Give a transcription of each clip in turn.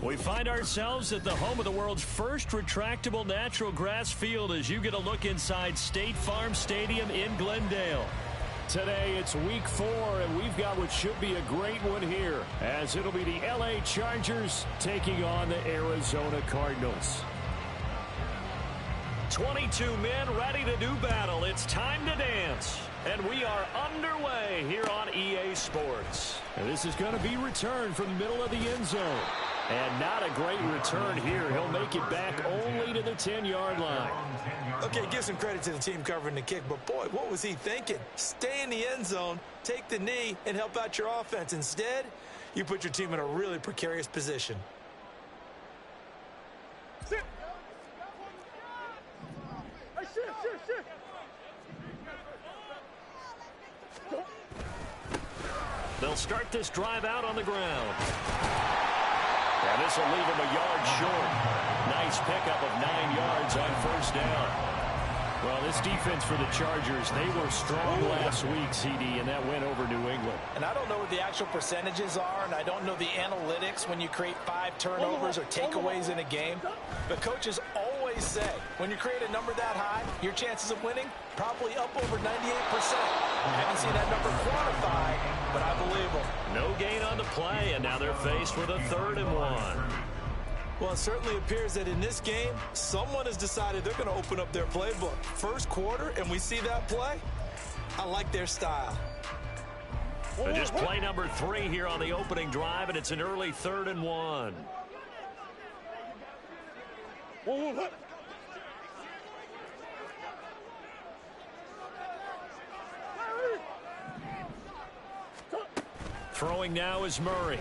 We find ourselves at the home of the world's first retractable natural grass field as you get a look inside State Farm Stadium in Glendale. Today it's week 4, and we've got what should be a great one here, as it'll be the LA Chargers taking on the Arizona Cardinals. 22 men ready to do battle. It's time to dance. And we are underway here on EA Sports. And this is going to be returned from the middle of the end zone. And not a great return here. He'll make it back only to the 10-yard line. Okay, give some credit to the team covering the kick, but boy, what was he thinking? Stay in the end zone, take the knee, and help out your offense. Instead, you put your team in a really precarious position. Sit. They'll start this drive out on the ground. And this will leave him a yard short. Nice pickup of 9 yards on first down. Well, this defense for the Chargers, they were strong last week, CD, and that went over New England. And I don't know what the actual percentages are, and I don't know the analytics when you create 5 turnovers or takeaways in a game. But coaches always say, when you create a number that high, your chances of winning probably up over 98%. I haven't seen that number quantified, but I believe them. No gain on the play, and now they're faced with a 3rd and 1. Well, it certainly appears that in this game, someone has decided they're going to open up their playbook. First quarter, and we see that play. I like their style. So just play number 3 here on the opening drive, and it's an early 3rd and 1. Throwing now is Murray.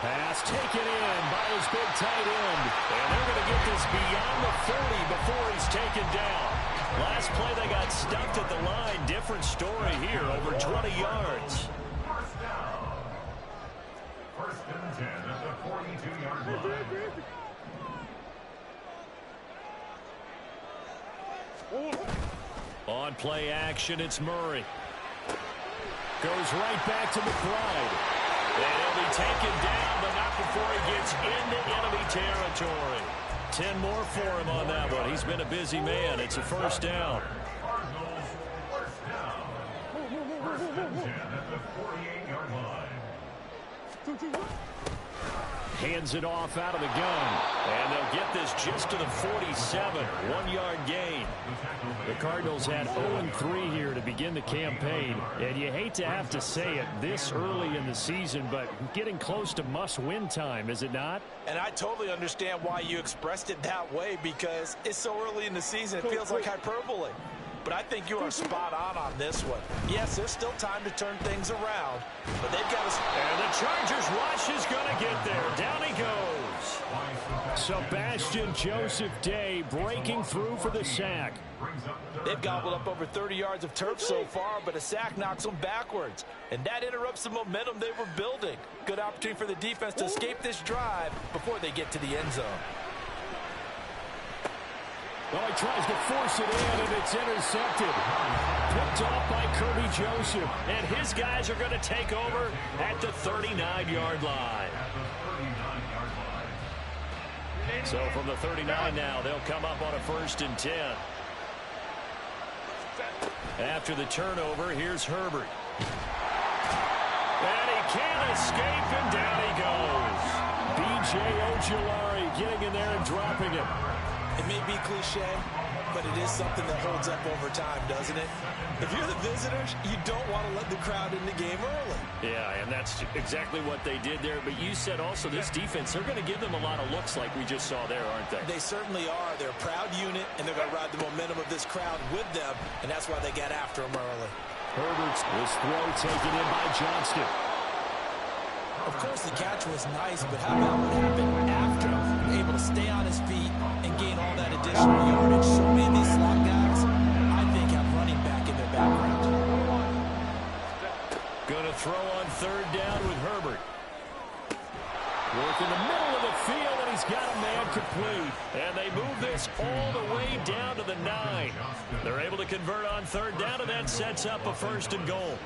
Pass taken in by his big tight end. And they're going to get this beyond the 40 before he's taken down. Last play they got stuffed at the line. Different story here, over 20 yards. First down. 1st and 10 at the 42-yard line. On play action, it's Murray. Goes right back to McBride. And he'll be taken down, but not before he gets into enemy territory. 10 more for him on that one. He's been a busy man. It's a first down. Cardinals first down. 1st and 10 at the 48-yard line. Hands it off out of the gun. And they'll get this just to the 47. 1-yard gain. The Cardinals had 0-3 here to begin the campaign. And you hate to have to say it this early in the season, but getting close to must-win time, is it not? And I totally understand why you expressed it that way, because it's so early in the season, it feels like hyperbole. But I think you are spot on this one. Yes, there's still time to turn things around, but they've got to... And the Chargers rush is going to get there. Down he goes. Sebastian Joseph Day breaking through for the sack. They've gobbled up over 30 yards of turf so far, but a sack knocks them backwards. And that interrupts the momentum they were building. Good opportunity for the defense to escape this drive before they get to the end zone. Well, he tries to force it in, and it's intercepted. Picked off by Kirby Joseph. And his guys are going to take over at the 39-yard line. So from the 39 now, they'll come up on a 1st and 10. After the turnover, here's Herbert. And he can't escape, and down he goes. B.J. Ojulari getting in there and dropping him. It may be cliche, but it is something that holds up over time, doesn't it? If you're the visitors, you don't want to let the crowd in the game early. Yeah, and that's exactly what they did there. But you said also this defense, they're going to give them a lot of looks like we just saw there, aren't they? They certainly are. They're a proud unit, and they're going to ride the momentum of this crowd with them, and that's why they got after them early. Herbert's this throw taken in by Johnston. Of course, the catch was nice, but how about what happened after? Able to stay on his feet and gain all that additional yardage. So many of these slot guys, I think, have running back in their background. Going to throw on 3rd down with Herbert. Work in the middle of the field, and he's got a man complete. And they move this all the way down to the 9. They're able to convert on 3rd down, and that sets up a 1st and goal.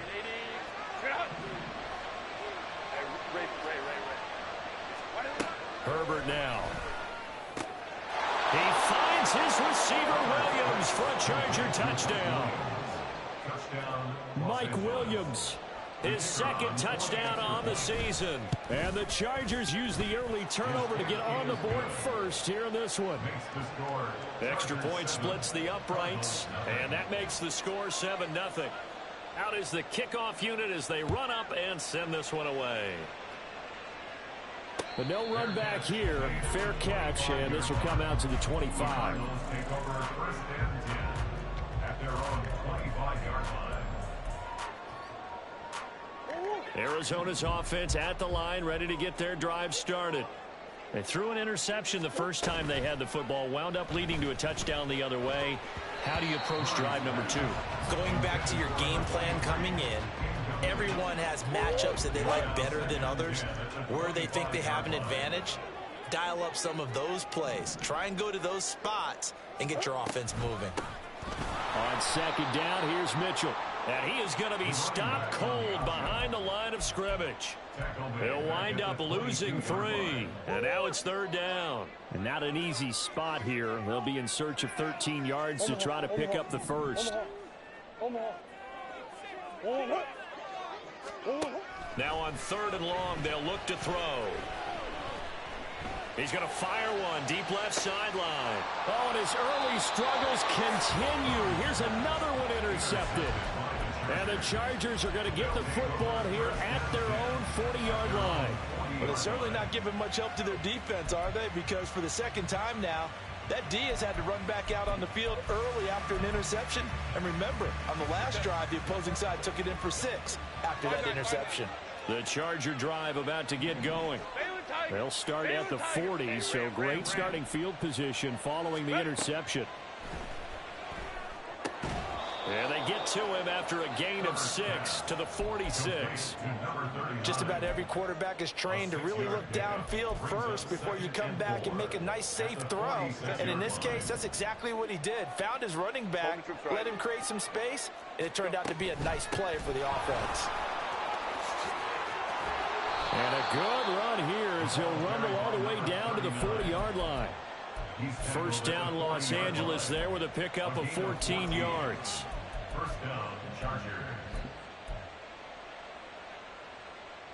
Herbert now. He finds his receiver Williams for a Charger touchdown. Mike Williams, his second touchdown on the season. And the Chargers use the early turnover to get on the board first here in this one. Extra point splits the uprights, and that makes the score 7-0. Out is the kickoff unit as they run up and send this one away. But no run back here. Fair catch, and this will come out to the 25. Arizona's offense at the line, ready to get their drive started. They threw an interception the first time they had the football, wound up leading to a touchdown the other way. How do you approach drive number 2? Going back to your game plan coming in, everyone has matchups that they like better than others. Where they think they have an advantage, dial up some of those plays. Try and go to those spots and get your offense moving. On second down, here's Mitchell. And he is going to be stopped cold behind the line of scrimmage. He'll wind up losing 3. And now it's third down. And not an easy spot here. They'll be in search of 13 yards to try to pick up the first. Now on third and long, they'll look to throw. He's going to fire one deep left sideline. Oh, and his early struggles continue. Here's another one intercepted. And the Chargers are going to get the football here at their own 40-yard line. But it's certainly not giving much help to their defense, are they? Because for the second time now, that D has had to run back out on the field early after an interception. And remember, on the last drive, the opposing side took it in for 6 after that interception. The Charger drive about to get going. They'll start at the 40, so great starting field position following the interception. And they get to him after a gain of 6 to the 46. Just about every quarterback is trained to really look downfield first before you come back and make a nice, safe throw. And in this case, that's exactly what he did. Found his running back, let him create some space, and it turned out to be a nice play for the offense. And a good run here as he'll rumble all the way down to the 40-yard line. First down, Los Angeles there with a pickup of 14 yards. First down, Chargers.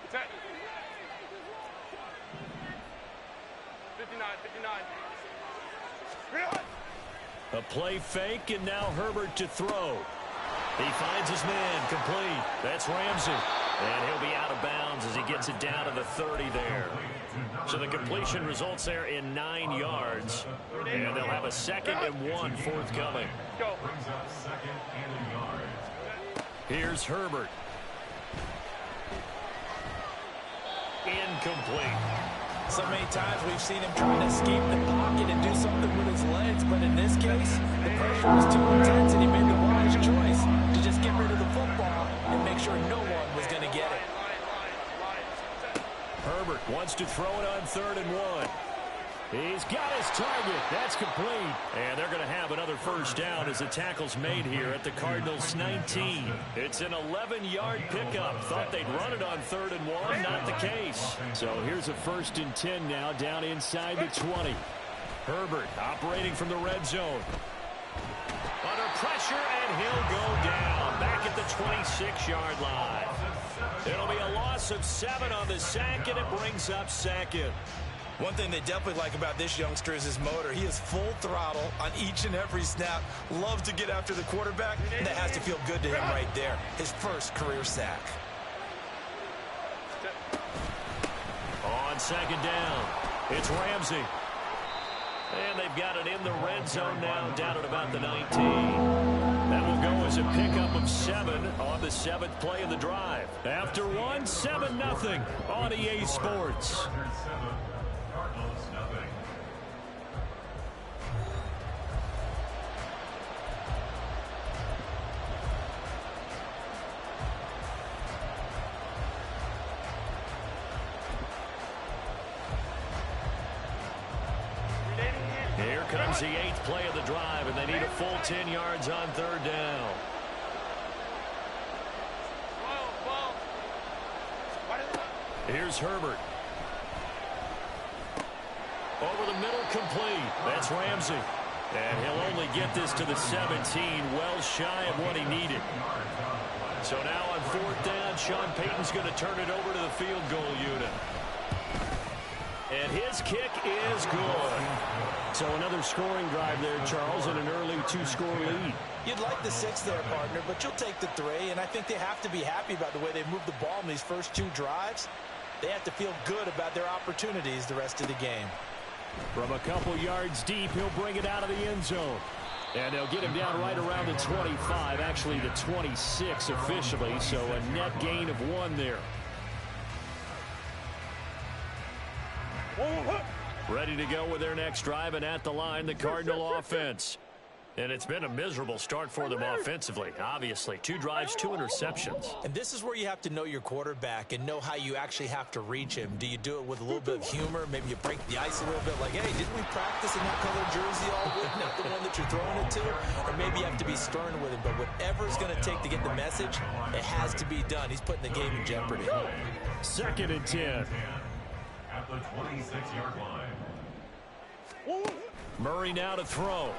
Set. 59. A play fake, and now Herbert to throw. He finds his man, complete. That's Ramsey. And he'll be out of bounds as he gets it down to the 30 there. So the completion results there in 9 yards. And they'll have a 2nd and 1 forthcoming. Go. Brings up 2nd and a yard. Here's Herbert. Incomplete. So many times we've seen him trying to escape the pocket and do something with his legs, but in this case, the pressure was too intense and he made the wise choice to just get rid of the football and make sure no one was going to get it. Herbert wants to throw it on 3rd and 1. He's got his target. That's complete. And they're going to have another first down as the tackle's made here at the Cardinals' 19. It's an 11-yard pickup. Thought they'd run it on 3rd and 1. Not the case. So here's a 1st and 10 now down inside the 20. Herbert operating from the red zone. Under pressure, and he'll go down back at the 26-yard line. It'll be a loss of 7 on the sack, and it brings up 2nd. One thing they definitely like about this youngster is his motor. He is full throttle on each and every snap. Loves to get after the quarterback, and that has to feel good to him right there. His first career sack. On 2nd down, it's Ramsey. And they've got it in the red zone now, down at about the 19. That will go as a pickup of 7 on the 7th play of the drive. After 1, 7-0 on EA Sports. Chargers 7, Cardinals nothing. Here comes the 8th play of the drive, and they need a full 10 yards on 3rd down. Here's Herbert. Over the middle, complete. That's Ramsey. And he'll only get this to the 17, well shy of what he needed. So now on 4th down, Sean Payton's going to turn it over to the field goal unit. And his kick is good. So another scoring drive there, Charles, and an early 2-score lead. You'd like the 6 there, partner, but you'll take the 3, and I think they have to be happy about the way they've moved the ball in these first 2 drives. They have to feel good about their opportunities the rest of the game. From a couple yards deep, he'll bring it out of the end zone. And they'll get him down right around the 25, actually the 26 officially, so a net gain of 1 there. Ready to go with their next drive, and at the line, the Cardinal offense. And it's been a miserable start for them offensively, obviously. 2 drives, 2 interceptions. And this is where you have to know your quarterback and know how you actually have to reach him. Do you do it with a little bit of humor? Maybe you break the ice a little bit, like, hey, didn't we practice in that color jersey all week? Not the one that you're throwing it to? Or maybe you have to be stern with him. But whatever it's going to take to get the message, it has to be done. He's putting the game in jeopardy. 2nd and 10. At the 26-yard line. Murray now to throw.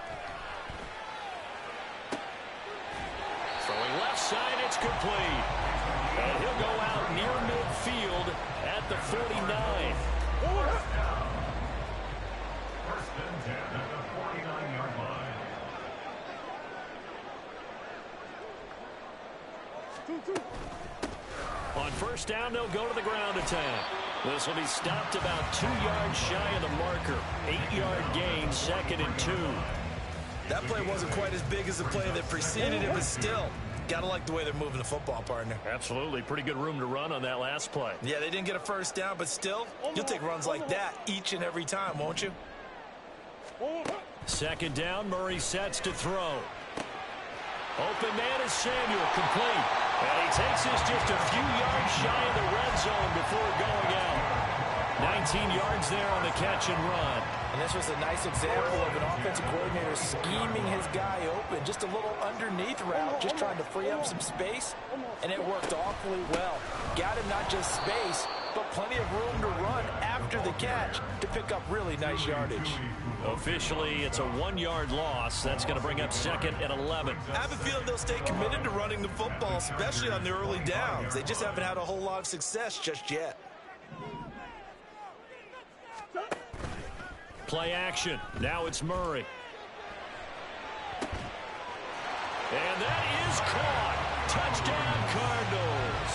Throwing left side, it's complete. And he'll go out near midfield at the 49. First and 10 at the 49-yard line. On 1st down, they'll go to the ground attack. This will be stopped about 2 yards shy of the marker. 8-yard gain, 2nd and 2. That play wasn't quite as big as the play that preceded it, but still, gotta like the way they're moving the football, partner. Absolutely. Pretty good room to run on that last play. Yeah, they didn't get a 1st down, but still, you'll take runs like that each and every time, won't you? 2nd down, Murray sets to throw. Open man is Samuel, complete. And he takes this just a few yards shy of the red zone before going out. 19 yards there on the catch and run. And this was a nice example of an offensive coordinator scheming his guy open. Just a little underneath route, just trying to free up some space. And it worked awfully well. Got him not just space, but plenty of room to run after the catch to pick up really nice yardage. Officially, it's a 1-yard loss. That's going to bring up 2nd and 11. I have a feeling they'll stay committed to running the football, especially on the early downs. They just haven't had a whole lot of success just yet. Play action. Now it's Murray. And that is caught. Touchdown, Cardinals.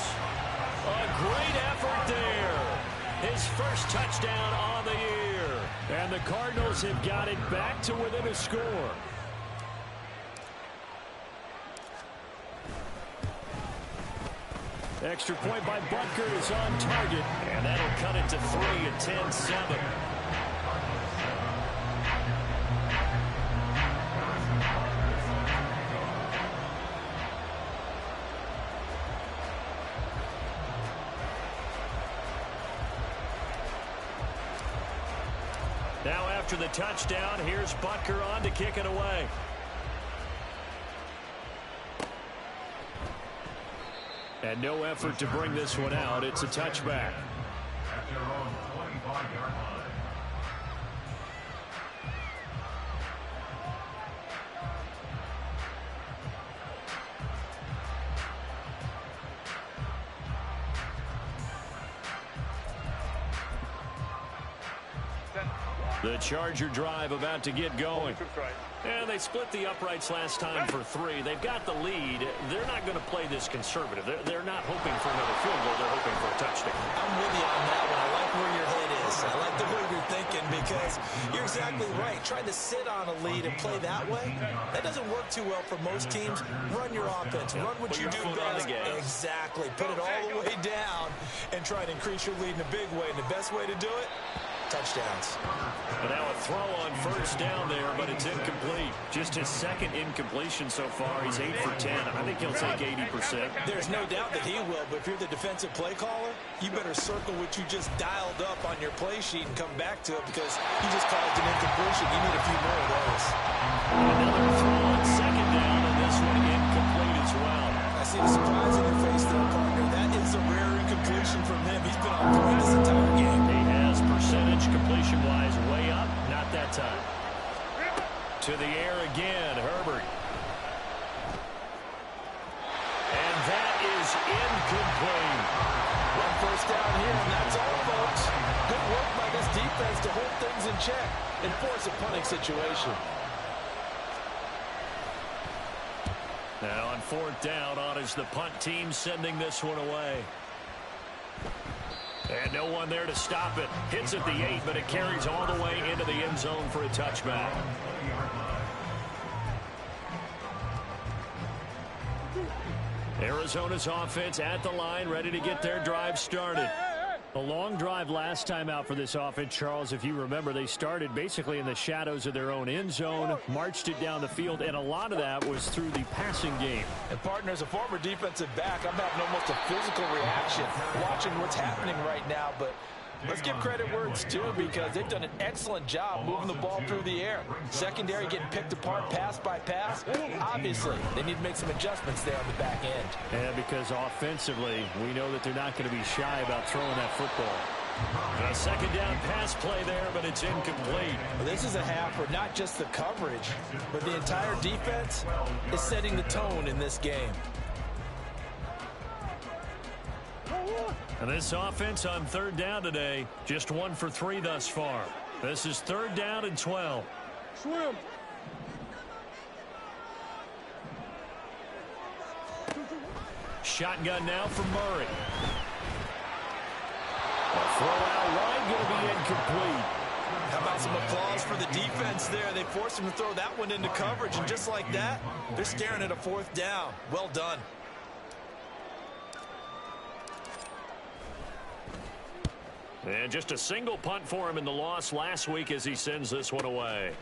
A great effort there. His first touchdown on the year. And the Cardinals have got it back to within a score. Extra point by Butker is on target. And that'll cut it to 3 at 10-7. Now after the touchdown, here's Butker on to kick it away. And no effort to bring this one out. It's a touchback. At their own 25-yard line. The Charger drive about to get going. And they split the uprights last time for 3. They've got the lead. They're not going to play this conservative. They're not hoping for another field goal. They're hoping for a touchdown. I'm with you on that one. I like where your head is. I like the way you're thinking because you're exactly right. Trying to sit on a lead and play that way, that doesn't work too well for most teams. Run your offense. Run what you do best. Exactly. Put it all the way down and try to increase your lead in a big way. And the best way to do it, touchdowns. But now a throw on 1st down there, but it's incomplete. Just his 2nd incompletion so far. He's 8 for 10. I think he'll take 80%. There's no doubt that he will, but if you're the defensive play caller, you better circle what you just dialed up on your play sheet and come back to it because you just caused an incompletion. You need a few more of those. Another throw on 2nd down, and this one incomplete as well. I see the surprise in your face there, partner. That is a rare incompletion from him. He's been on point this entire game. He has percentage completion-wise way up. To the air again, Herbert. And that is incomplete. One first down here, and that's all, folks. Good work by this defense to hold things in check and force a punting situation. Now on fourth down, on is the punt team sending this one away. And no one there to stop it. Hits at the 8, but it carries all the way into the end zone for a touchback. Arizona's offense at the line, ready to get their drive started. A long drive last time out for this offense, Charles. If you remember, they started basically in the shadows of their own end zone, marched it down the field, and a lot of that was through the passing game. And, partner, as a former defensive back, I'm having almost a physical reaction watching what's happening right now. But let's give credit where it's due, because they've done an excellent job moving the ball through the air. Secondary getting picked apart pass by pass. Obviously, they need to make some adjustments there on the back end. Yeah, because offensively, we know that they're not going to be shy about throwing that football. A second down pass play there, but it's incomplete. Well, this is a half where not just the coverage, but the entire defense is setting the tone in this game. And this offense on third down today, just 1 for 3 thus far. This is third down and 12. Swim. Shotgun now for Murray. A throw out wide, going to be incomplete. How about some applause for the defense there? They forced him to throw that one into coverage, and just like that, they're staring at a fourth down. Well done. And just a single punt for him in the loss last week as he sends this one away.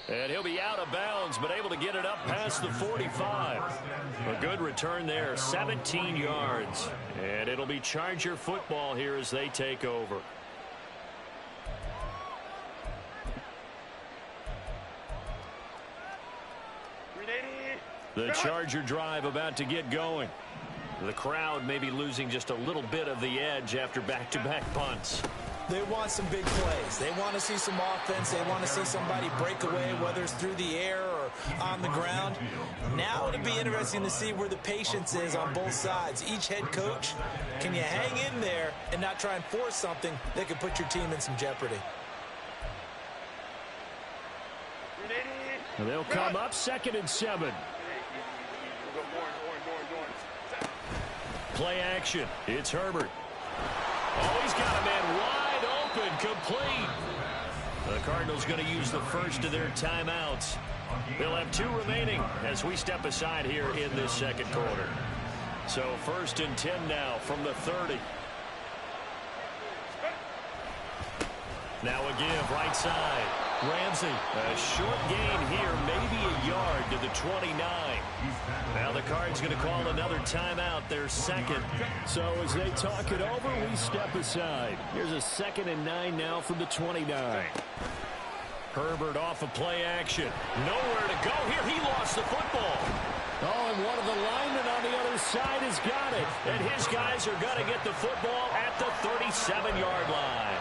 And he'll be out of bounds, but able to get it up past the 45. A good return there, 17 yards. And it'll be Charger football here as they take over. The Charger drive about to get going. The crowd may be losing just a little bit of the edge after back-to-back punts. They want some big plays. They want to see some offense. They want to see somebody break away, whether it's through the air or on the ground. Now it'll be interesting to see where the patience is on both sides. Each head coach, can you hang in there and not try and force something that could put your team in some jeopardy? They'll come up 2nd and 7. Play action. It's Herbert. Oh, he's got a man wide open, complete. The Cardinals going to use the first of their timeouts. They'll have 2 remaining as we step aside here in this second quarter. So 1st and 10 now from the 30. Now a give right side. Ramsey, a short gain here, maybe a yard to the 29. Now the Cards going to call another timeout, their second. So as they talk it over, we step aside. Here's a 2nd and 9 now from the 29. Herbert off of play action. Nowhere to go here. He lost the football. Oh, and one of the linemen on the other side has got it. And his guys are going to get the football at the 37-yard line.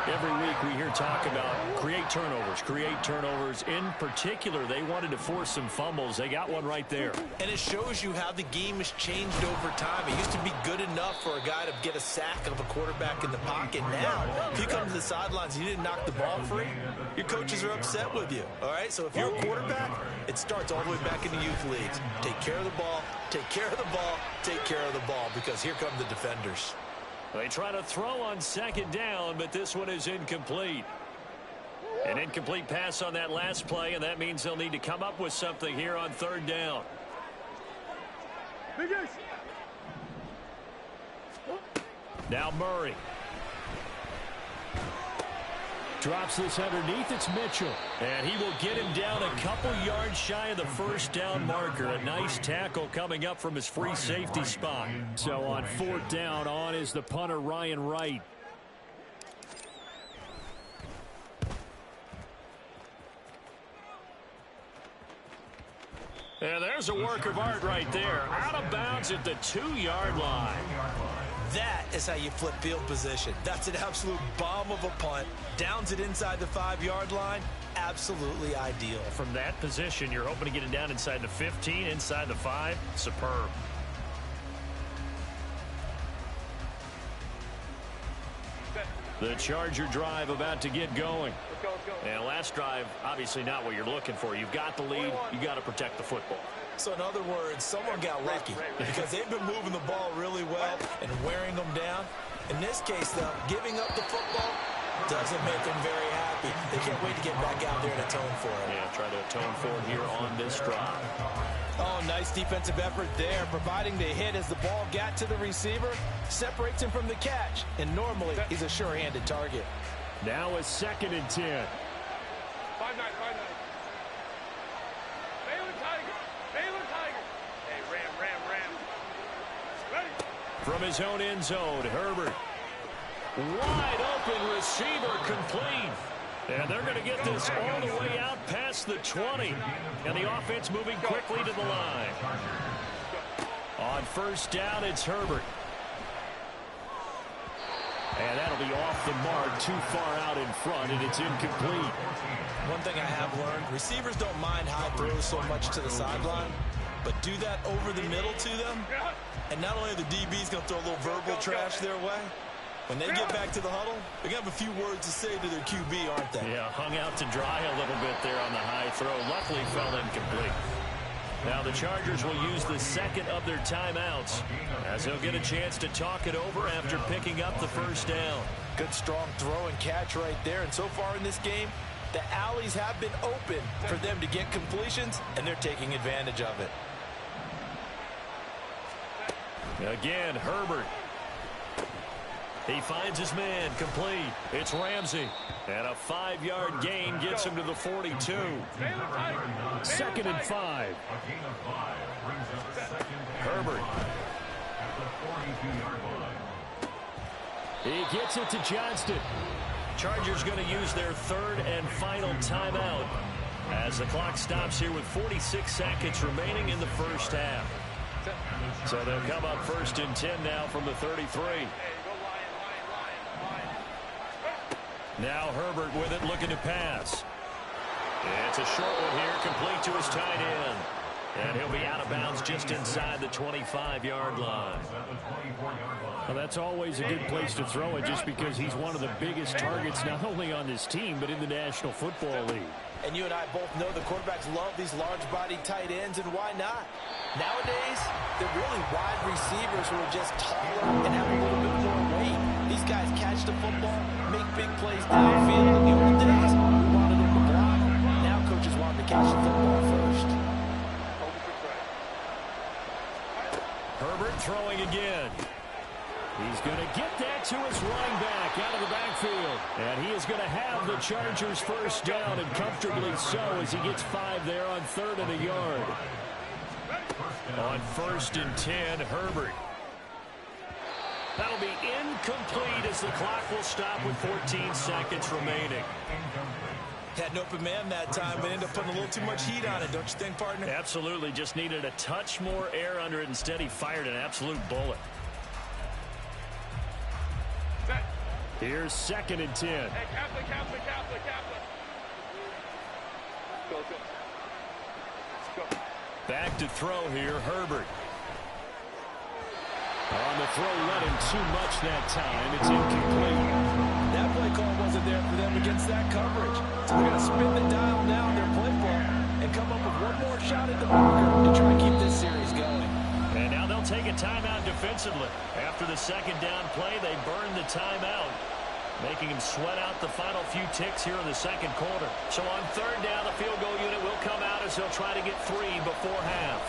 Every week we hear talk about create turnovers. In particular, they wanted to force some fumbles. They got one right there. And it shows you how the game has changed over time. It used to be good enough for a guy to get a sack of a quarterback in the pocket. Now, if you come to the sidelines and you didn't knock the ball free, your coaches are upset with you. All right? So if you're a quarterback, it starts all the way back in the youth leagues. Take care of the ball, take care of the ball, take care of the ball, because here come the defenders. They try to throw on 2nd down, but this one is incomplete. An incomplete pass on that last play, and that means they'll need to come up with something here on 3rd down. Now Murray. Drops this underneath. It's Mitchell. And he will get him down a couple yards shy of the 1st down marker. A nice tackle coming up from his free safety spot. So on 4th down, on is the punter, Ryan Wright. And there's a work of art right there. Out of bounds at the 2-yard line. That is how you flip field position. That's an absolute bomb of a punt. Downs it inside the 5-yard line. Absolutely ideal. From that position, you're hoping to get it down inside the 15, inside the 5. Superb. The Charger drive about to get going. And last drive, obviously not what you're looking for. You've got the lead. You got to protect the football. So in other words, someone got lucky because they've been moving the ball really well and wearing them down. In this case, though, giving up the football doesn't make them very happy. They can't wait to get back out there and atone for it. Yeah, try to atone for it here on this drive. Oh, nice defensive effort there, providing the hit as the ball got to the receiver, separates him from the catch, and normally he's a sure-handed target. Now a 2nd and 10. 5-9, 5-9. Baylor Tiger. Baylor Tiger. Hey, Ram. Ready? From his own end zone, Herbert. Wide open receiver complete. And they're going to get this all the way out past the 20. And the offense moving quickly to the line. On 1st down, it's Herbert. And that'll be off the mark, too far out in front, and it's incomplete. One thing I have learned, receivers don't mind high throws so much to the sideline, but do that over the middle to them, and not only are the DBs going to throw a little verbal trash their way, when they get back to the huddle, they're going to have a few words to say to their QB, aren't they? Yeah, hung out to dry a little bit there on the high throw. Luckily fell incomplete. Now the Chargers will use the 2nd of their timeouts as they'll get a chance to talk it over after picking up the 1st down. Good strong throw and catch right there, and so far in this game, the alleys have been open for them to get completions, and they're taking advantage of it. Again, Herbert. He finds his man, complete. It's Ramsey. And a 5-yard gain gets him to the 42. 2nd and 5. Herbert. He gets it to Johnston. Chargers going to use their 3rd and final timeout as the clock stops here with 46 seconds remaining in the 1st half. So they'll come up 1st and 10 now from the 33. Now Herbert with it, looking to pass. It's a short one here, complete to his tight end. And he'll be out of bounds just inside the 25-yard line. Well, that's always a good place to throw it just because he's one of the biggest targets not only on this team but in the National Football League. And you and I both know the quarterbacks love these large-bodied tight ends, and why not? Nowadays, they're really wide receivers who are just taller and have a little bit more weight. These guys catch the football, make big plays downfield. In the old days, we wanted them to block. Now coaches want them to catch the football first. Herbert throwing again. He's going to get that to his running back out of the backfield. And he is going to have the Chargers 1st down, and comfortably so as he gets 5 there on 3rd and a yard. On 1st and 10, Herbert. That'll be incomplete as the clock will stop with 14 seconds remaining. Had an open man that time, but ended up putting a little too much heat on it, don't you think, partner? Absolutely. Just needed a touch more air under it. Instead, he fired an absolute bullet. Here's 2nd and 10. Hey, Kaplan. Go. Back to throw here, Herbert. On the throw, let him too much that time. It's incomplete. That play call wasn't there for them against that coverage. So they're going to spin the dial now in their playbook and come up with one more shot at the marker to try and keep this series going. And now they'll take a timeout defensively. After the 2nd down play, they burn the timeout, making him sweat out the final few ticks here in the 2nd quarter. So on 3rd down, the field goal unit will come out as they'll try to get 3 before half.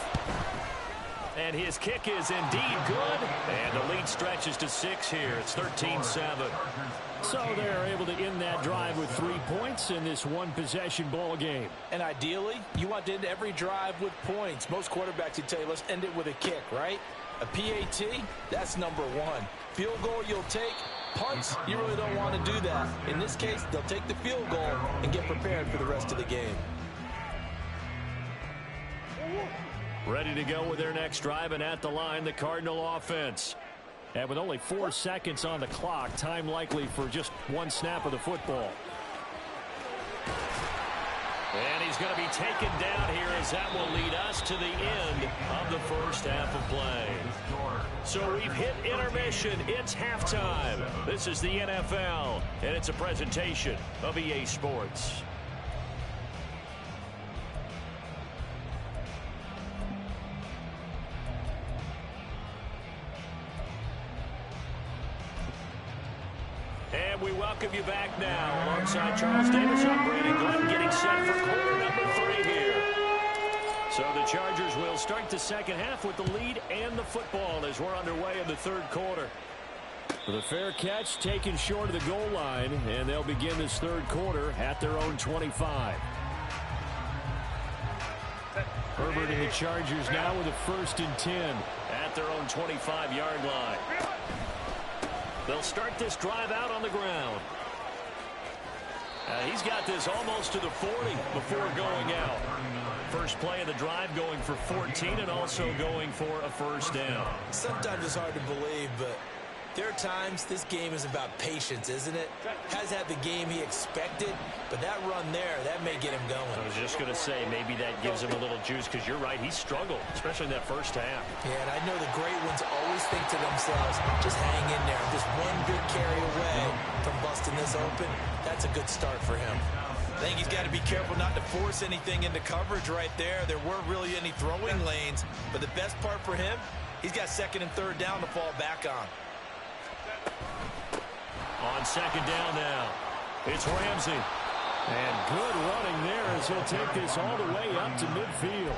And his kick is indeed good. And the lead stretches to 6 here. It's 13-7. So they're able to end that drive with 3 points in this one-possession ball game. And ideally, you want to end every drive with points. Most quarterbacks would tell you, let's end it with a kick, right? A PAT, that's number 1. Field goal you'll take. Punts, you really don't want to do that. In this case, they'll take the field goal and get prepared for the rest of the game. Ready to go with their next drive, and at the line, the Cardinal offense. And with only 4 seconds on the clock, time likely for just one snap of the football. And he's going to be taken down here as that will lead us to the end of the first half of play. So we've hit intermission. It's halftime. This is the NFL, and it's a presentation of EA Sports. And we welcome you back now. Alongside Charles Davis, I'm Brandon Glenn, getting set for quarter number 3 here. So the Chargers will start the second half with the lead and the football as we're underway in the third quarter. With a fair catch taken short of the goal line, and they'll begin this third quarter at their own 25. Herbert and the Chargers now with a 1st and 10 at their own 25-yard line. They'll start this drive out on the ground. He's got this almost to the 40 before going out. First play of the drive going for 14 and also going for a 1st down. Sometimes it's hard to believe, but there are times this game is about patience, isn't it? Has had the game he expected, but that run there, that may get him going. I was just going to say, maybe that gives him a little juice, because you're right, he struggled, especially in that first half. Yeah, and I know the great ones always think to themselves, just hang in there. Just one good carry away from busting this open. That's a good start for him. I think he's got to be careful not to force anything into coverage right there. There weren't really any throwing lanes, but the best part for him, he's got 2nd and 3rd down to fall back on. On 2nd down now, it's Ramsey. And good running there as he'll take this all the way up to midfield.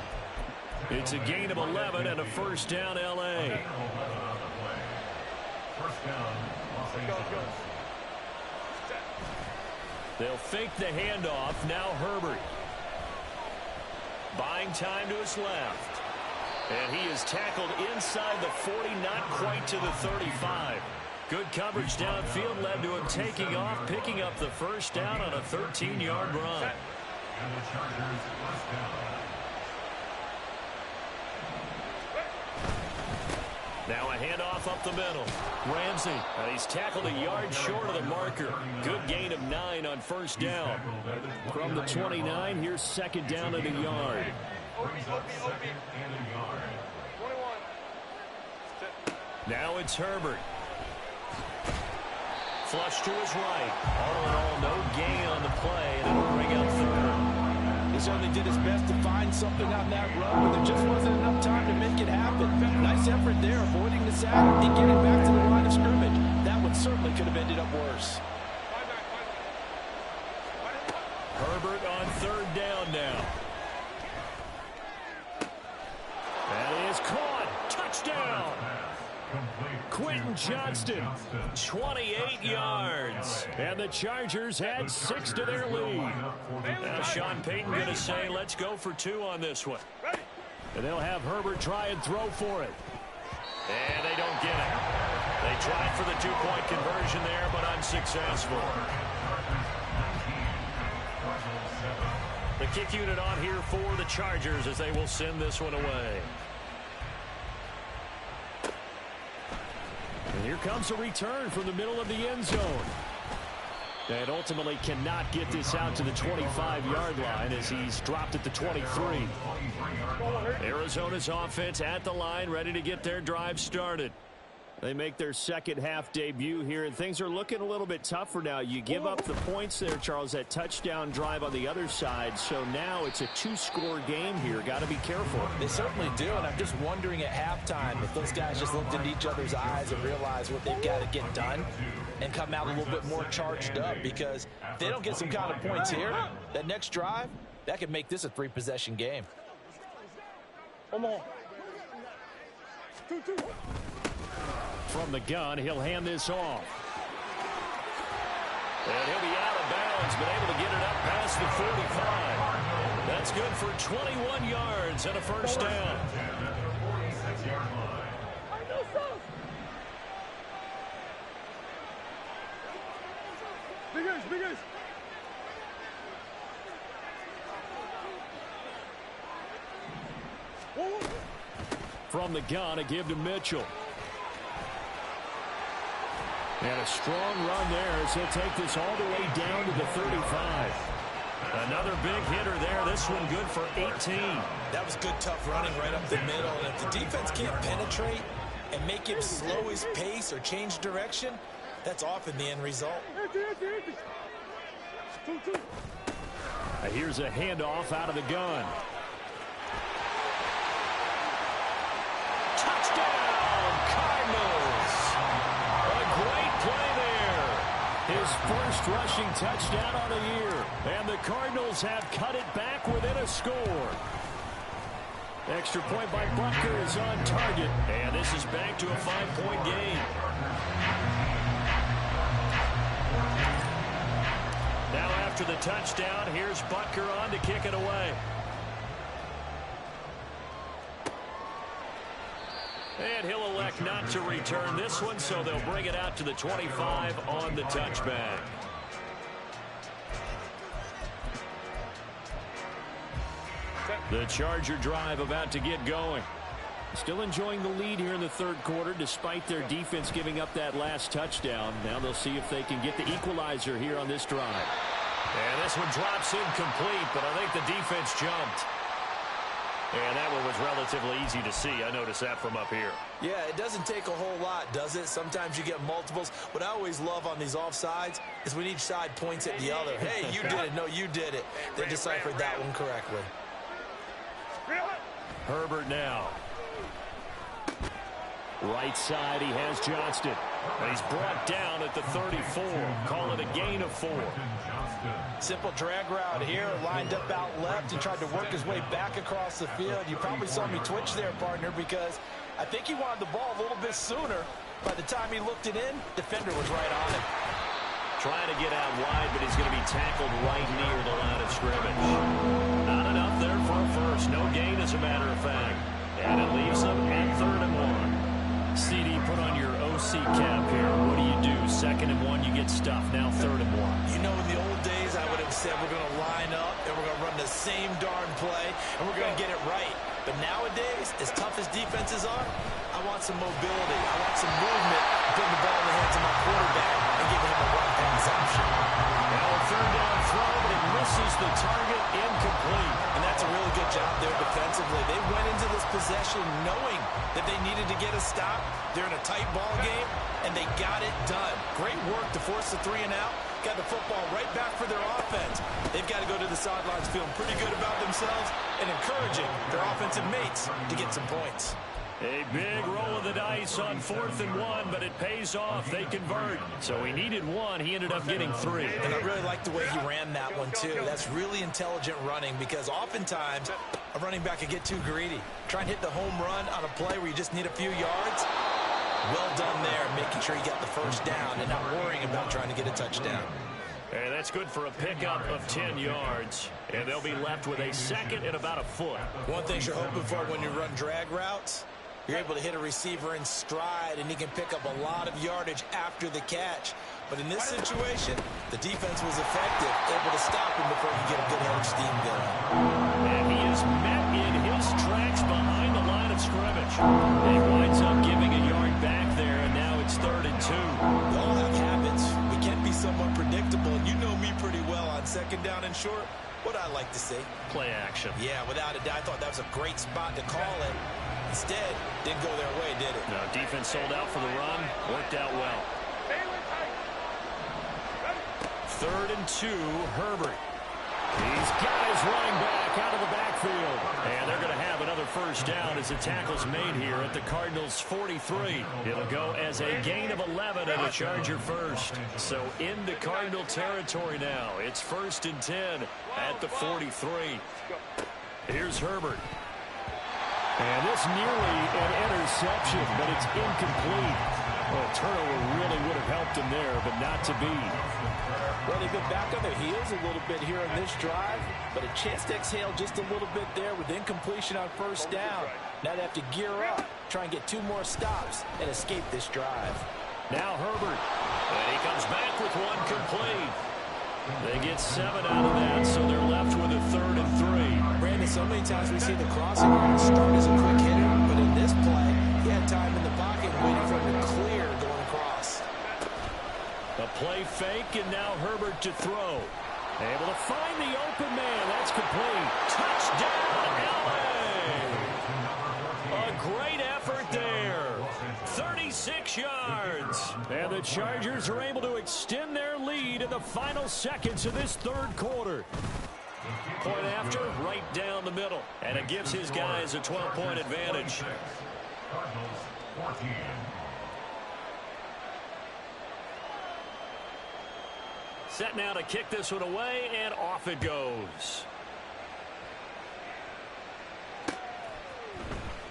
It's a gain of 11 and a 1st down, L.A. They'll fake the handoff. Now Herbert. Buying time to his left. And he is tackled inside the 40, not quite to the 35. Good coverage downfield led to him taking off, picking up the 1st down on a 13-yard run. And the Chargers 1st down. Now a handoff up the middle. Ramsey, he's tackled a yard short of the marker. Good gain of 9 on 1st down. From the 29, here's 2nd down and a yard. Brings up 2nd and a yard. 21. Now it's Herbert. Flush to his right. All in all, no gain on the play, and it'll bring up 3rd. He certainly did his best to find something on that run, but there just wasn't enough time to make it happen. Nice effort there, avoiding the sack and getting back to the line of scrimmage. That one certainly could have ended up worse. Herbert on 3rd down now. That is caught. Touchdown. Quentin Johnston, 28 yards. And the Chargers add 6 to their lead. Now Sean Payton going to say, let's go for 2 on this one. And they'll have Herbert try and throw for it. And they don't get it. They tried for the 2-point conversion there, but unsuccessful. The kick unit on here for the Chargers as they will send this one away. And here comes a return from the middle of the end zone. And ultimately cannot get this out to the 25-yard line as he's dropped at the 23. Arizona's offense at the line, ready to get their drive started. They make their second half debut here, and things are looking a little bit tougher now. You give up the points there, Charles, that touchdown drive on the other side. So now it's a 2-score game here. Got to be careful. They certainly do, and I'm just wondering at halftime if those guys just looked into each other's eyes and realized what they've got to get done and come out a little bit more charged up, because if they don't get some kind of points here, that next drive, that could make this a 3-possession game. Come on. 2-2. From the gun, he'll hand this off. And he'll be out of bounds, but able to get it up past the 45. That's good for 21 yards and a 1st down. Big ace. From the gun, a give to Mitchell. And a strong run there as he'll take this all the way down to the 35. Another big hitter there. This one good for 18. That was good, tough running right up the middle. And if the defense can't penetrate and make him slow his pace or change direction, that's often the end result. Here's a handoff out of the gun. Touchdown, Cardinals! A great play there. His first rushing touchdown on the year. And the Cardinals have cut it back within a score. Extra point by Butker is on target. And this is back to a 5-point game. Now after the touchdown, here's Butker on to kick it away. And he'll elect not to return this one, so they'll bring it out to the 25 on the touchback. The Charger drive about to get going. Still enjoying the lead here in the third quarter despite their defense giving up that last touchdown. Now they'll see if they can get the equalizer here on this drive. And this one drops incomplete, but I think the defense jumped. And that one was relatively easy to see. I noticed that from up here. Yeah, it doesn't take a whole lot, does it? Sometimes you get multiples. What I always love on these offsides is when each side points at the other. Hey, you did it. No, you did it. They deciphered that one correctly. Herbert now. Right side, he has Johnston. And he's brought down at the 34. Call it a gain of 4. Simple drag route here, lined up out left. He tried to work his way back across the field. You probably saw me twitch there, partner, because I think he wanted the ball a little bit sooner. By the time he looked it in, defender was right on him. Trying to get out wide, but he's going to be tackled right near the line of scrimmage. Not enough there for a first. No gain, as a matter of fact. And it leaves them at 3rd and 1. CD, put on your OC cap here. What do you do? 2nd and 1, you get stuffed. Now 3rd and 1. You know, in the old days, I would have said we're going to line up and we're going to run the same darn play and we're going to get it right. But nowadays, as tough as defenses are, I want some mobility. I want some movement, putting the ball in the hands of my quarterback and giving him a run pass option. Now a 3rd down throw, but he misses the target, incomplete. And that's a really good job there defensively. They went into this possession knowing that they needed to get a stop. They're in a tight ball game, and they got it done. Great work to force the 3 and out. Got the football right back for their offense. They've got to go to the sidelines feeling pretty good about themselves and encouraging their offensive mates to get some points. A big roll of the dice on 4th and 1, but it pays off. They convert. So he needed 1. He ended up getting 3. And I really like the way he ran that one, too. That's really intelligent running because oftentimes a running back can get too greedy. Try and hit the home run on a play where you just need a few yards. Well done there, making sure he got the first down and not worrying about trying to get a touchdown. And that's good for a pickup of 10 yards. And they'll be left with a 2nd and about a foot. One thing you're hoping for when you run drag routes, you're able to hit a receiver in stride, and he can pick up a lot of yardage after the catch. But in this situation, the defense was effective, able to stop him before he get a good head of steam going. And he is met in his tracks behind the line of scrimmage. He winds up giving a yard back there, and now it's 3rd and 2. We all have habits. We can be somewhat predictable, and you know me pretty well on 2nd down and short. What I like to see. Play action. Yeah, without a doubt, I thought that was a great spot to call it. Instead, didn't go their way, did it? No, defense sold out for the run. Worked out well. 3rd and 2, Herbert. He's got his running back out of the backfield. And they're going to have another first down as the tackle's made here at the Cardinals' 43. It'll go as a gain of 11 and a Charger first. So into Cardinal territory now. It's 1st and 10 at the 43. Here's Herbert. And this nearly an interception, but it's incomplete. Well, a turnover really would have helped him there, but not to be. Well, they've been back on their heels a little bit here in this drive, but a chance to exhale just a little bit there with incompletion on 1st down. Now they have to gear up, try and get 2 more stops, and escape this drive. Now Herbert, and he comes back with 1 complete. They get 7 out of that, so they're left with a 3rd and 3. Brandon, so many times we see the crossing route start as a quick hitter, but in this play, he had time in the pocket waiting for him to clear going across. A play fake, and now Herbert to throw. Able to find the open man. That's complete. Touchdown, LA! A great effort there. 36 yards. And the Chargers are able to extend their lead in the final seconds of this third quarter. Point after, right down the middle. And it gives his guys a 12-point advantage. Cardinals 14. Set now to kick this one away, and off it goes.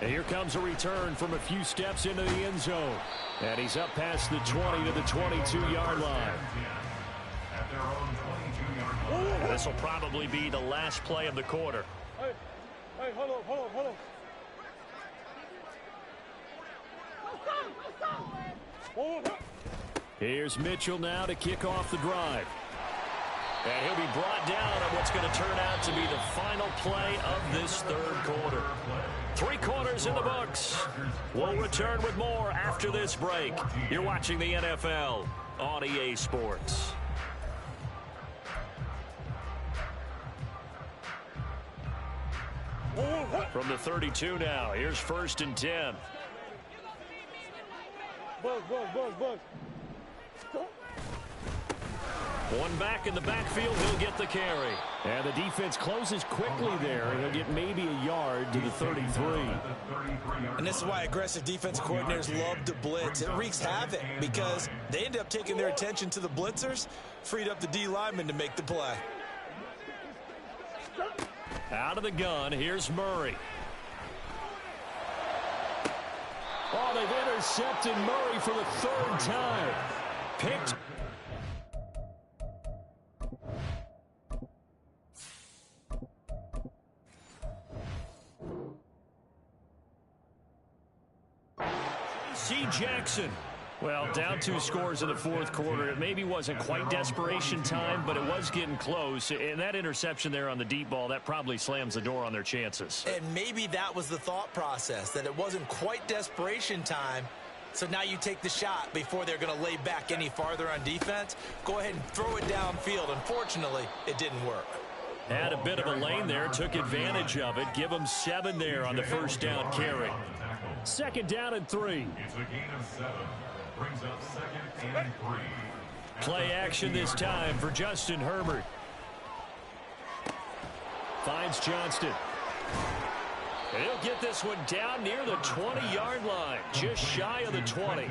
And here comes a return from a few steps into the end zone. And he's up past the 20 to the 22-yard line. At their own 22-yard line. This will probably be the last play of the quarter. Hey, hold on. Here's Mitchell now to kick off the drive. And he'll be brought down on what's going to turn out to be the final play of this third quarter. 3 quarters in the books. We'll return with more after this break. You're watching the NFL on EA Sports. From the 32 now, here's 1st and 10. Buzz. One back in the backfield, he'll get the carry. And the defense closes quickly there, and he'll get maybe a yard to the 33. And this is why aggressive defensive coordinators love to blitz. It wreaks havoc because they end up taking their attention to the blitzers, freed up the D lineman to make the play. Out of the gun, here's Murray. Oh, they've intercepted Murray for the 3rd time. Picked. C. Jackson. Well, down 2 scores in the 4th quarter. It maybe wasn't quite desperation time, but it was getting close. And that interception there on the deep ball, that probably slams the door on their chances. And maybe that was the thought process, that it wasn't quite desperation time. So now you take the shot before they're going to lay back any farther on defense. Go ahead and throw it downfield. Unfortunately, it didn't work. Had a bit of a lane there, took advantage of it. Give them 7 there on the 1st down carry. 2nd down and 3. It's a gain of 7. Brings up 2nd and 3. Play action this time for Justin Herbert. Finds Johnston. And he'll get this one down near the 20-yard line, just shy of the 20.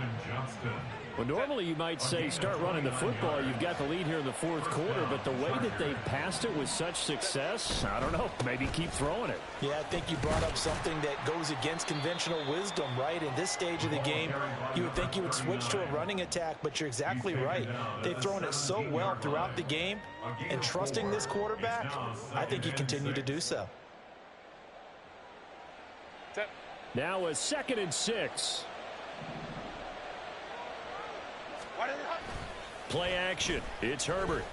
Well, normally you might say start running the football. You've got the lead here in the 4th quarter, but the way that they've passed it with such success, I don't know, maybe keep throwing it. Yeah, I think you brought up something that goes against conventional wisdom, right? In this stage of the game, you would think you would switch to a running attack, but you're exactly right. They've thrown it so well throughout the game, and trusting this quarterback, I think you continue to do so. Now a 2nd and 6. Play action. It's Herbert.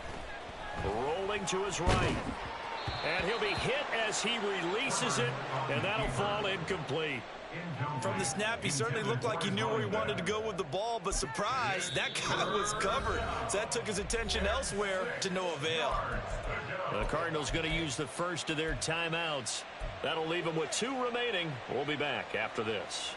Rolling to his right. And he'll be hit as he releases it, and that'll fall incomplete. From the snap, he certainly looked like he knew where he wanted to go with the ball, but surprise, that guy was covered. So that took his attention elsewhere to no avail. The Cardinals going to use the first of their timeouts. That'll leave them with 2 remaining. We'll be back after this.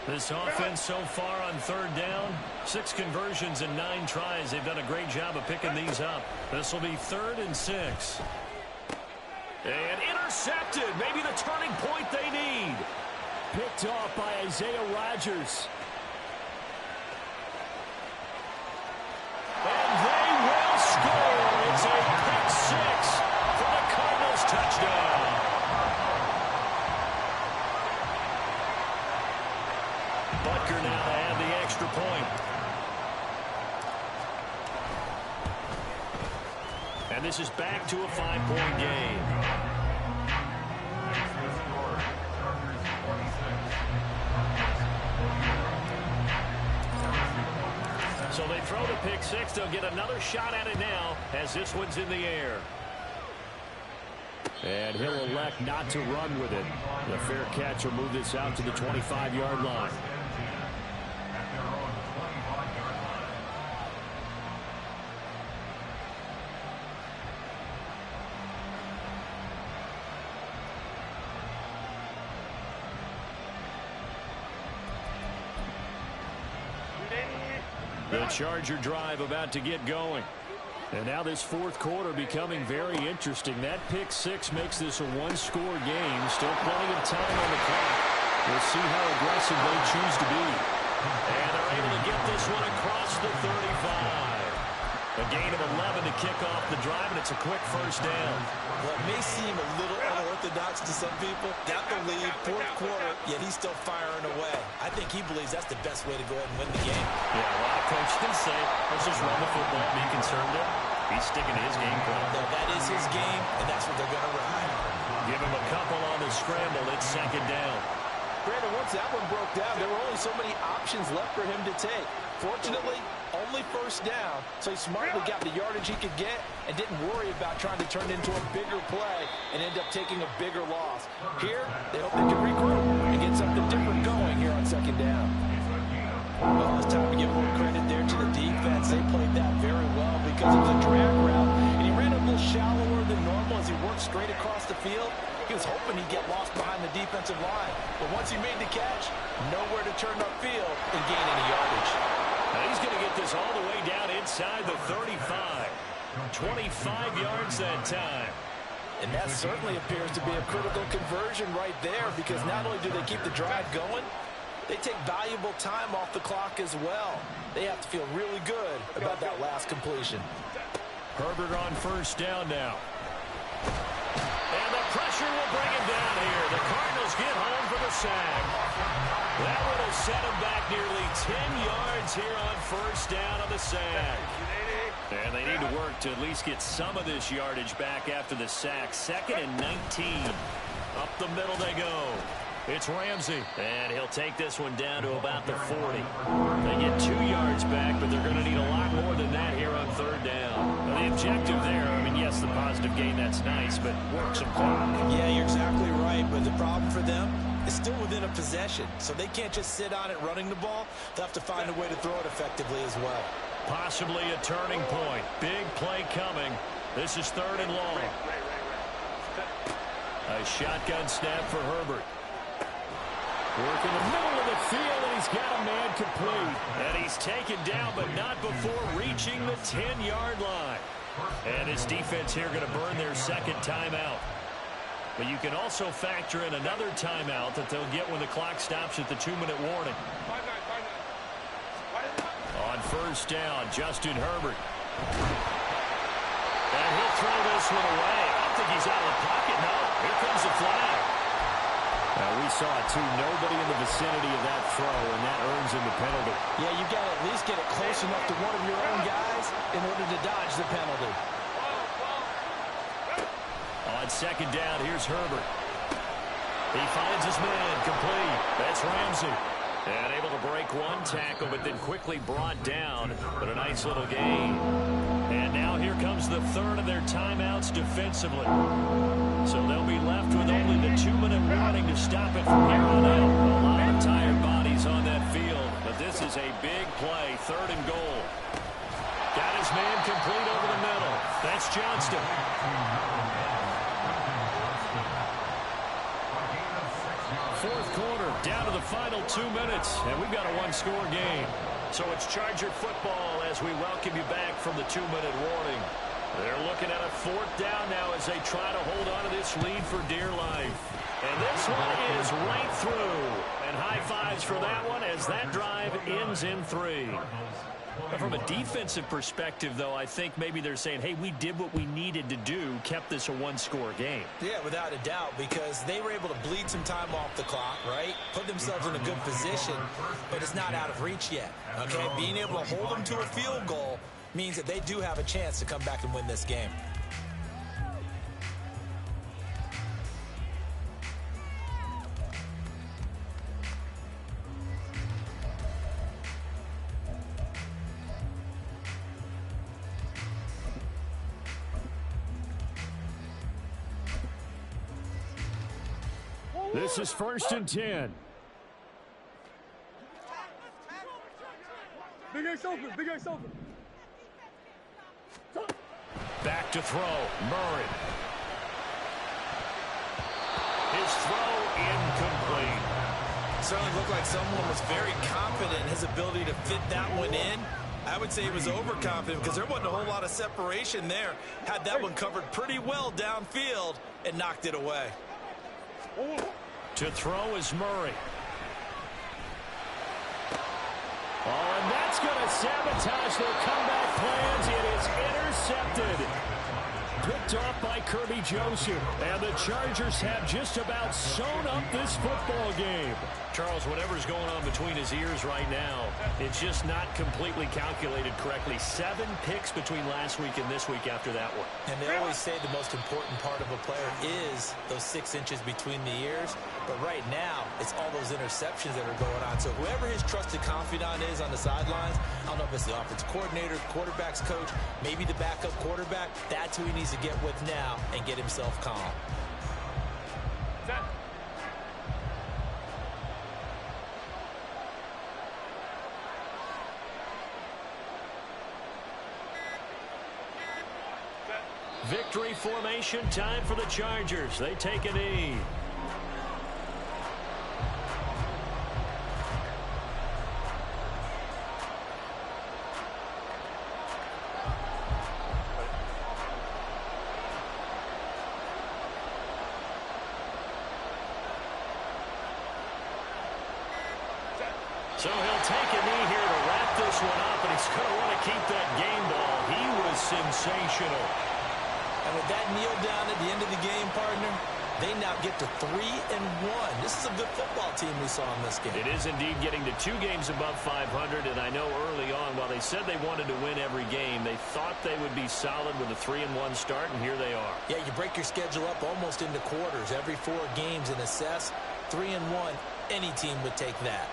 This offense so far on 3rd down, 6 conversions and 9 tries. They've done a great job of picking these up. This will be 3rd and 6. And intercepted. Maybe the turning point they need. Picked off by Isaiah Rodgers. And they will score. It's a pick 6 for the Cardinals touchdown. Butker now to add the extra point. And this is back to a 5-point game. So they throw the pick 6. They'll get another shot at it now as this one's in the air. And he'll elect not to run with it. The fair catch will move this out to the 25-yard line. The Charger drive about to get going. And now this fourth quarter becoming very interesting. That pick six makes this a one-score game. Still plenty of time on the clock. We'll see how aggressive they choose to be. And they're able to get this one across the 35. A gain of 11 to kick off the drive, and it's a quick first down. Well, it may seem a little unorthodox to some people. Got the lead, fourth quarter, yet he's still firing away. I think he believes that's the best way to go ahead and win the game. Yeah, a lot of coaches say, let's just run the football, be conservative. He's sticking to his game plan. No, that is his game, and that's what they're going to ride. Give him a couple on the scramble. It's second down. Brandon, once that one broke down, there were only so many options left for him to take. Fortunately, only first down, so he smartly got the yardage he could get and didn't worry about trying to turn it into a bigger play and end up taking a bigger loss. Here, they hope they can regroup and get something different going here on second down. Well, it's time to give more credit there to the defense. They played that very well because of the drag route, and he ran a little shallower than normal as he worked straight across the field. He was hoping he'd get lost behind the defensive line, but once he made the catch, nowhere to turn upfield and gain any yardage. Now he's going to get this all the way down inside the 35. 25 yards that time. And that certainly appears to be a critical conversion right there, because not only do they keep the drive going, they take valuable time off the clock as well. They have to feel really good about that last completion. Herbert on first down now. And the pressure will bring him down here. The Cardinals get home for the sack. That would have set him back nearly 10 yards here on first down on the sack. And they need to work to at least get some of this yardage back after the sack. 2nd and 19. Up the middle they go. It's Ramsey. And he'll take this one down to about the 40. They get 2 yards back, but they're going to need a lot more than that here on third down. Now, the objective there, I mean, yes, the positive gain, that's nice, but work some clock. Yeah, you're exactly right, but the problem for them is still within a possession, so they can't just sit on it running the ball. They'll have to find a way to throw it effectively as well. Possibly a turning point. Big play coming. This is 3rd and long. A shotgun snap for Herbert. Work in the middle of the field, and he's got a man complete. And he's taken down, but not before reaching the 10-yard line. And his defense here going to burn their second timeout. But you can also factor in another timeout that they'll get when the clock stops at the 2-minute warning. On first down, Justin Herbert. And he'll throw this one away. I don't think he's out of the pocket. No, here comes the flag. We saw it, too. Nobody in the vicinity of that throw, and that earns him the penalty. Yeah, you got to at least get it close enough to one of your own guys in order to dodge the penalty. On second down, here's Herbert. He finds his man, complete. That's Ramsey. And able to break one tackle, but then quickly brought down. But a nice little gain. And now here comes the third of their timeouts defensively. So they'll be left with only the 2-minute warning to stop it from here on out. A lot of tired bodies on that field. But this is a big play, 3rd and goal. Got his man complete over the middle. That's Johnston. Fourth quarter, down to the final 2 minutes, and we've got a one-score game. So it's Charger football as we welcome you back from the 2-minute warning. They're looking at a 4th down now as they try to hold on to this lead for dear life. And this one is right through. And high fives for that one as that drive ends in 3. From a defensive perspective, though, I think maybe they're saying, hey, we did what we needed to do, kept this a one-score game. Yeah, without a doubt, because they were able to bleed some time off the clock, right? Put themselves in a good position, but it's not out of reach yet, okay? Being able to hold them to a field goal means that they do have a chance to come back and win this game. This is 1st and 10. Big Ace open, Big Ace open. Back to throw, Murray. His throw incomplete. Certainly looked like someone was very confident in his ability to fit that one in. I would say he was overconfident because there wasn't a whole lot of separation there. Had that one covered pretty well downfield and knocked it away. To throw is Murray. Oh, and that's going to sabotage their comeback plans. It is intercepted. Picked off by Kirby Joseph. And the Chargers have just about sewn up this football game. Charles, whatever's going on between his ears right now, it's just not completely calculated correctly. 7 picks between last week and this week after that one. And they always say the most important part of a player is those 6 inches between the ears. But right now, it's all those interceptions that are going on. So whoever his trusted confidant is on the sidelines, I don't know if it's the offensive coordinator, quarterback's coach, maybe the backup quarterback, that's who he needs to get with now and get himself calm. Victory formation, time for the Chargers. They take a knee. So he'll take a knee here to wrap this one up, and he's going to want to keep that game ball. He was sensational. And with that kneel down at the end of the game, partner, they now get to 3-1. This is a good football team we saw in this game. It is indeed getting to 2 games above 500, and I know early on, while they said they wanted to win every game, they thought they would be solid with a 3-1 start, and here they are. Yeah, you break your schedule up almost into quarters, every 4 games, and assess 3-1. Any team would take that.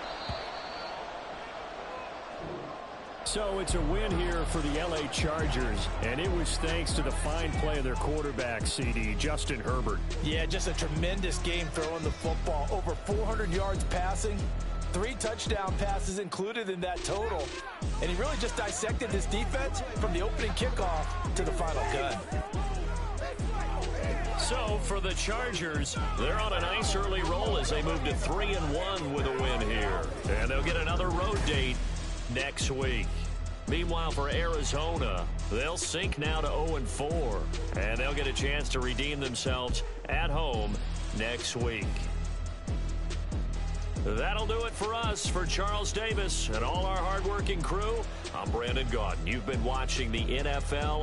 So it's a win here for the L.A. Chargers, and it was thanks to the fine play of their quarterback, CD, Justin Herbert. Yeah, just a tremendous game throwing the football. Over 400 yards passing, 3 touchdown passes included in that total. And he really just dissected this defense from the opening kickoff to the final gun. So for the Chargers, they're on a nice early roll as they move to 3-1 with a win here. And they'll get another road date next week. Meanwhile, for Arizona, they'll sink now to 0-4, and they'll get a chance to redeem themselves at home next week. That'll do it for us. For Charles Davis and all our hardworking crew, I'm Brandon Gaudin. You've been watching the NFL